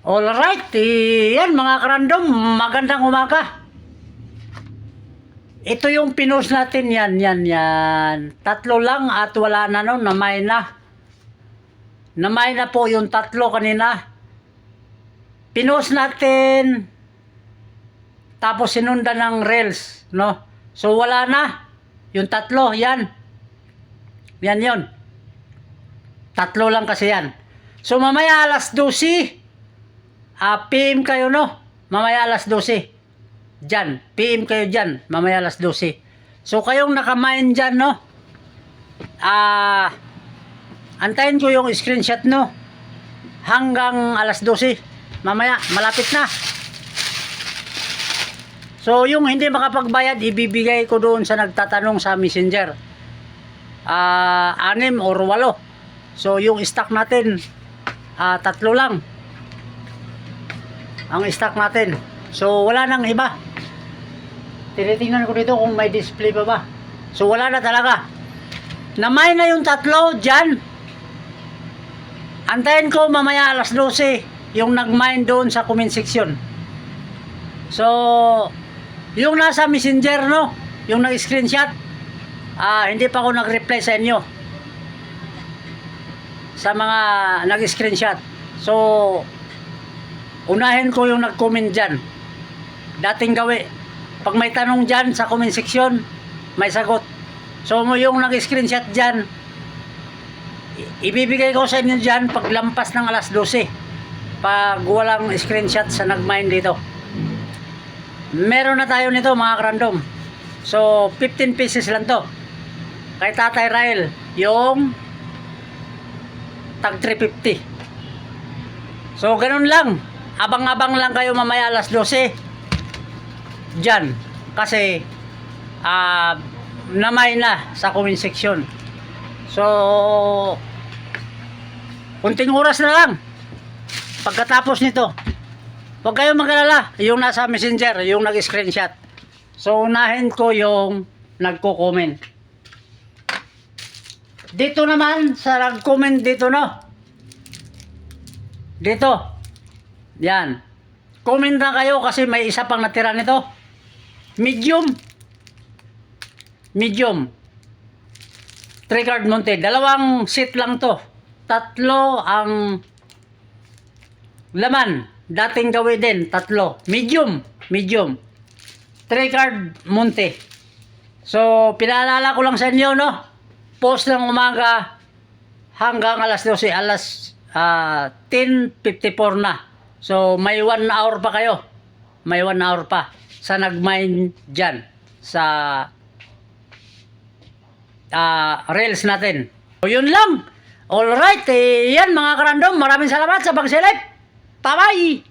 Alright, yan mga karandom, magandang umaga. Ito yung pinost natin, yan. Tatlo lang at wala na no, namay na. Namay na po yung tatlo kanina. Pinost natin, tapos sinunda ng reels, no? So wala na, yung tatlo, yan. Yan yun. Tatlo lang kasi yan. So mamaya alas 12, PM kayo no? Mamaya alas 12. Diyan, PM kayo diyan, mamaya alas 12. So kayong nakamain diyan no? Antayin ko yung screenshot no? Hanggang alas 12. Mamaya, malapit na. So yung hindi makapagbayad, ibibigay ko doon sa nagtatanong sa Messenger. 6 or 8. So yung stock natin, tatlo lang ang stock natin. So wala nang iba. Tinitingnan ko dito kung may display pa ba. So wala na talaga. Namay na yung tatlo dyan. Antayin ko mamaya alas 12 yung nag-mine doon sa comment section. So yung nasa Messenger no, yung nag-screenshot, hindi pa ako nag-reply sa inyo sa mga nag-screenshot. So unahin ko yung nag-comment dyan. Dating gawi. Pag may tanong dyan sa comment section, may sagot. So yung nag-screenshot dyan, ibibigay ko sa inyo dyan pag lampas ng alas 12. Pag walang screenshot sa nag-mine dito. Meron na tayo nito mga karandom. So 15 pieces lang to. Kay Tatay Rael, yung tag 350. So ganun lang. Abang-abang lang kayo mamaya alas 12 dyan kasi namay na sa comment section. So kunting oras na lang pagkatapos nito. Huwag kayong mag-alala, yung nasa Messenger, yung nag-screenshot. So unahin ko yung nagko-comment. Dito naman sa nag-comment dito no, dito yan. Comment na kayo kasi may isa pang natira nito. Medium. 3 card monte. 2 seat lang to. 3 ang laman. Dating gawin din. 3. Medium. 3 card monte. So, pinaalala ko lang sa inyo, no? Post ng umaga hanggang alas 12. Alas 10:54 na. So, may 1 hour pa kayo. May 1 hour pa sa nag-mine dyan sa rails natin. So, yun lang. Alright, yan mga karandom. Maraming salamat sa pagsilip. Bye-bye!